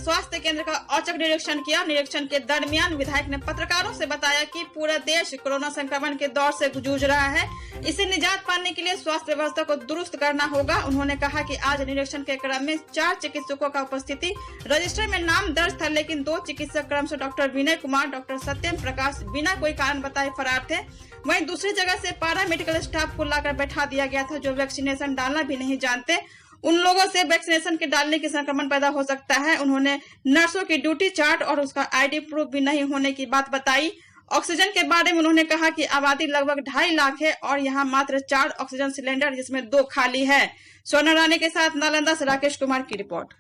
स्वास्थ्य केंद्र का औचक निरीक्षण किया। निरीक्षण के दरमियान विधायक ने पत्रकारों से बताया कि पूरा देश कोरोना संक्रमण के दौर से जूझ रहा है। इसे निजात पाने के लिए स्वास्थ्य व्यवस्था को दुरुस्त करना होगा। उन्होंने कहा कि आज निरीक्षण के क्रम में 4 चिकित्सकों का उपस्थिति रजिस्टर में नाम दर्ज था, लेकिन 2 चिकित्सक क्रम से डॉक्टर विनय कुमार, डॉक्टर सत्यम प्रकाश बिना कोई कारण बताए फरार थे। वहीं दूसरी जगह से पारा मेडिकल स्टाफ को लाकर बैठा दिया गया था, जो वैक्सीनेशन डालना भी नहीं जानते। उन लोगों से वैक्सीनेशन के डालने की संक्रमण पैदा हो सकता है। उन्होंने नर्सों की ड्यूटी चार्ट और उसका आईडी प्रूफ भी नहीं होने की बात बताई। ऑक्सीजन के बारे में उन्होंने कहा कि आबादी लगभग 2.5 लाख है और यहाँ मात्र 4 ऑक्सीजन सिलेंडर, जिसमें 2 खाली है। स्वर्ण रानी के साथ नालंदा से राकेश कुमार की रिपोर्ट।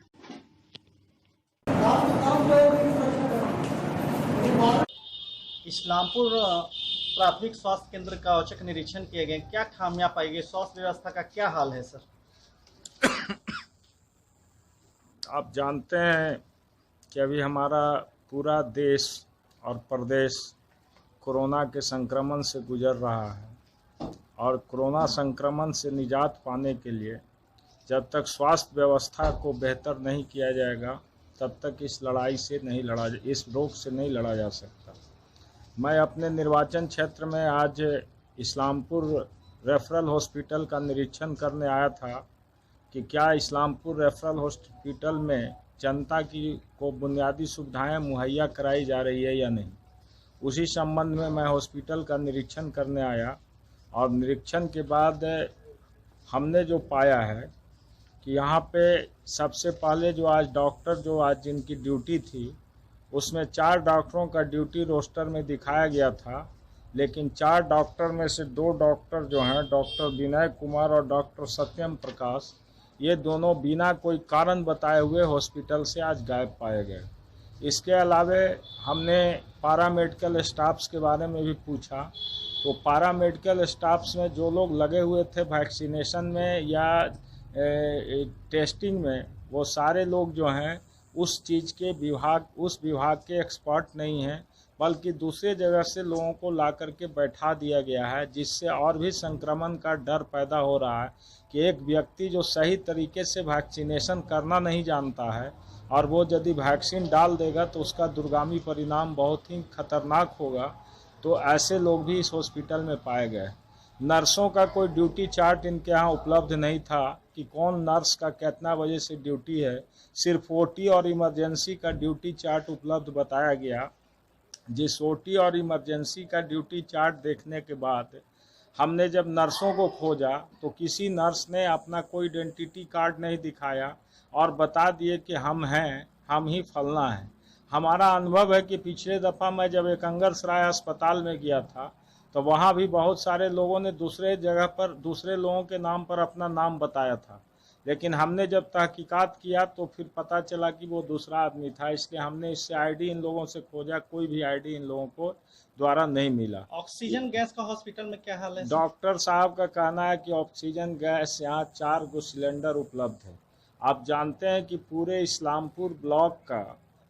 इस्लामपुर प्राथमिक स्वास्थ्य केंद्र का औचक निरीक्षण किए गए, क्या खामियां पाई गई? स्वास्थ्य व्यवस्था का क्या हाल है सर? आप जानते हैं कि अभी हमारा पूरा देश और प्रदेश कोरोना के संक्रमण से गुजर रहा है और कोरोना संक्रमण से निजात पाने के लिए जब तक स्वास्थ्य व्यवस्था को बेहतर नहीं किया जाएगा तब तक इस रोग से नहीं लड़ा जा सकता। मैं अपने निर्वाचन क्षेत्र में आज इस्लामपुर रेफरल हॉस्पिटल का निरीक्षण करने आया था कि क्या इस्लामपुर रेफरल हॉस्पिटल में जनता को बुनियादी सुविधाएं मुहैया कराई जा रही है या नहीं। उसी संबंध में मैं हॉस्पिटल का निरीक्षण करने आया और निरीक्षण के बाद हमने जो पाया है कि यहाँ पे सबसे पहले जो आज जिनकी ड्यूटी थी उसमें 4 डॉक्टरों का ड्यूटी रोस्टर में दिखाया गया था, लेकिन 4 डॉक्टर में से 2 डॉक्टर जो हैं डॉक्टर विनय कुमार और डॉक्टर सत्यम प्रकाश, ये दोनों बिना कोई कारण बताए हुए हॉस्पिटल से आज गायब पाए गए। इसके अलावा हमने पारामेडिकल स्टाफ्स के बारे में भी पूछा, तो पारामेडिकल स्टाफ्स में जो लोग लगे हुए थे वैक्सीनेशन में या टेस्टिंग में, वो सारे लोग जो हैं उस विभाग के एक्सपर्ट नहीं हैं, बल्कि दूसरे जगह से लोगों को ला करके बैठा दिया गया है, जिससे और भी संक्रमण का डर पैदा हो रहा है कि एक व्यक्ति जो सही तरीके से वैक्सीनेशन करना नहीं जानता है और वो यदि वैक्सीन डाल देगा तो उसका दूरगामी परिणाम बहुत ही खतरनाक होगा। तो ऐसे लोग भी इस हॉस्पिटल में पाए गए। नर्सों का कोई ड्यूटी चार्ट इनके यहाँ उपलब्ध नहीं था कि कौन नर्स का कितना बजे से ड्यूटी है। सिर्फ ओटी और इमरजेंसी का ड्यूटी चार्ट उपलब्ध बताया गया। जिस ओटी और इमरजेंसी का ड्यूटी चार्ट देखने के बाद हमने जब नर्सों को खोजा तो किसी नर्स ने अपना कोई आइडेंटिटी कार्ड नहीं दिखाया और बता दिए कि हम हैं, हम ही फलना है। हमारा अनुभव है कि पिछले दफ़ा मैं जब एकंगरसराय अस्पताल में गया था तो वहाँ भी बहुत सारे लोगों ने दूसरे जगह पर दूसरे लोगों के नाम पर अपना नाम बताया था, लेकिन हमने जब तहकीकात किया तो फिर पता चला कि वो दूसरा आदमी था। इसलिए हमने इससे आईडी इन लोगों से खोजा, कोई भी आईडी इन लोगों को द्वारा नहीं मिला। ऑक्सीजन गैस का हॉस्पिटल में क्या हाल है? डॉक्टर साहब का कहना है कि ऑक्सीजन गैस यहाँ 4 गो सिलेंडर उपलब्ध है। आप जानते हैं कि पूरे इस्लामपुर ब्लॉक का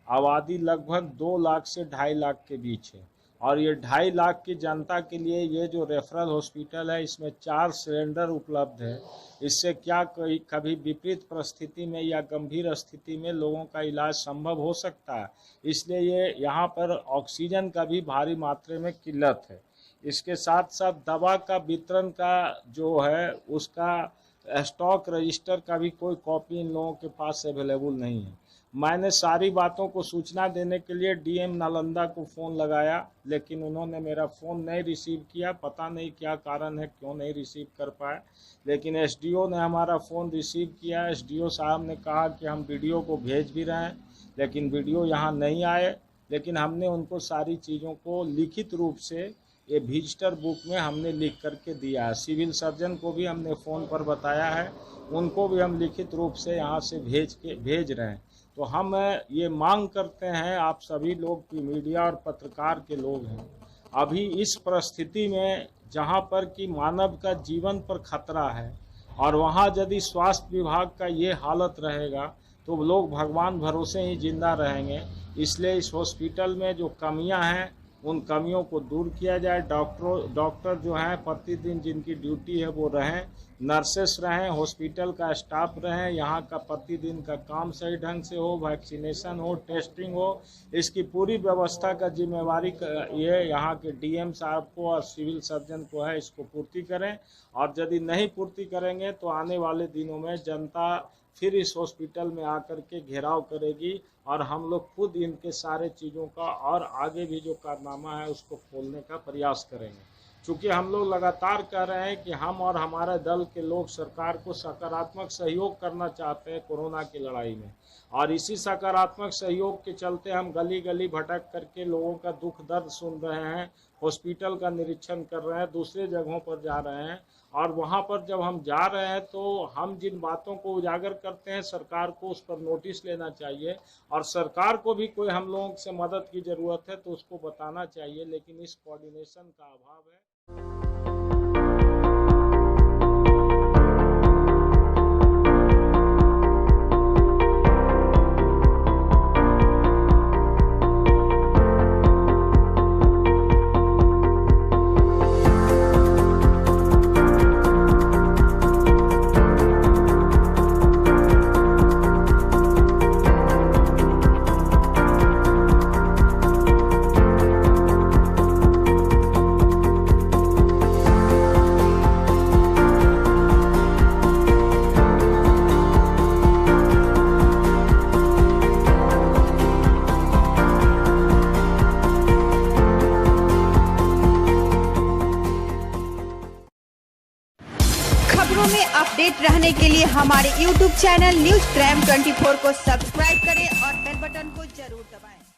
आबादी लगभग 2 लाख से 2.5 लाख के बीच है और ये 2.5 लाख की जनता के लिए ये जो रेफरल हॉस्पिटल है इसमें 4 सिलेंडर उपलब्ध है। इससे क्या कभी विपरीत परिस्थिति में या गंभीर स्थिति में लोगों का इलाज संभव हो सकता है। इसलिए ये यहाँ पर ऑक्सीजन का भी भारी मात्रा में किल्लत है। इसके साथ साथ दवा का वितरण का जो है उसका स्टॉक रजिस्टर का भी कोई कॉपी इन लोगों के पास अवेलेबल नहीं है। मैंने सारी बातों को सूचना देने के लिए डीएम नालंदा को फ़ोन लगाया, लेकिन उन्होंने मेरा फ़ोन नहीं रिसीव किया। पता नहीं क्या कारण है, क्यों नहीं रिसीव कर पाए। लेकिन एसडीओ ने हमारा फ़ोन रिसीव किया। एसडीओ साहब ने कहा कि हम वीडियो को भेज भी रहे हैं, लेकिन वीडियो यहाँ नहीं आए। लेकिन हमने उनको सारी चीज़ों को लिखित रूप से ये विजिटर बुक में हमने लिख करके दिया है। सिविल सर्जन को भी हमने फ़ोन पर बताया है, उनको भी हम लिखित रूप से यहाँ से भेज रहे हैं। तो हम ये मांग करते हैं आप सभी लोग की, मीडिया और पत्रकार के लोग हैं, अभी इस परिस्थिति में जहाँ पर कि मानव का जीवन पर खतरा है और वहाँ यदि स्वास्थ्य विभाग का ये हालत रहेगा तो लोग भगवान भरोसे ही जिंदा रहेंगे। इसलिए इस हॉस्पिटल में जो कमियां हैं उन कमियों को दूर किया जाए। डॉक्टर जो हैं प्रतिदिन जिनकी ड्यूटी है वो रहें, नर्सेस रहें, हॉस्पिटल का स्टाफ रहें, यहाँ का प्रतिदिन का काम सही ढंग से हो, वैक्सीनेशन हो, टेस्टिंग हो, इसकी पूरी व्यवस्था का जिम्मेवारी ये यहाँ के डीएम साहब को और सिविल सर्जन को है, इसको पूर्ति करें। और यदि नहीं पूर्ति करेंगे तो आने वाले दिनों में जनता फिर इस हॉस्पिटल में आकर के घेराव करेगी और हम लोग खुद इनके सारे चीज़ों का और आगे भी जो कारनामा है उसको खोलने का प्रयास करेंगे। चूँकि हम लोग लगातार कह रहे हैं कि हम और हमारे दल के लोग सरकार को सकारात्मक सहयोग करना चाहते हैं कोरोना की लड़ाई में, और इसी सकारात्मक सहयोग के चलते हम गली गली भटक करके लोगों का दुख दर्द सुन रहे हैं, हॉस्पिटल का निरीक्षण कर रहे हैं, दूसरे जगहों पर जा रहे हैं। और वहाँ पर जब हम जा रहे हैं तो हम जिन बातों को उजागर करते हैं सरकार को उस पर नोटिस लेना चाहिए, और सरकार को भी कोई हम लोगों से मदद की ज़रूरत है तो उसको बताना चाहिए, लेकिन इस कोऑर्डिनेशन का अभाव है। खबरों में अपडेट रहने के लिए हमारे YouTube चैनल न्यूज़ क्राइम 24 को सब्सक्राइब करें और बेल बटन को जरूर दबाएं।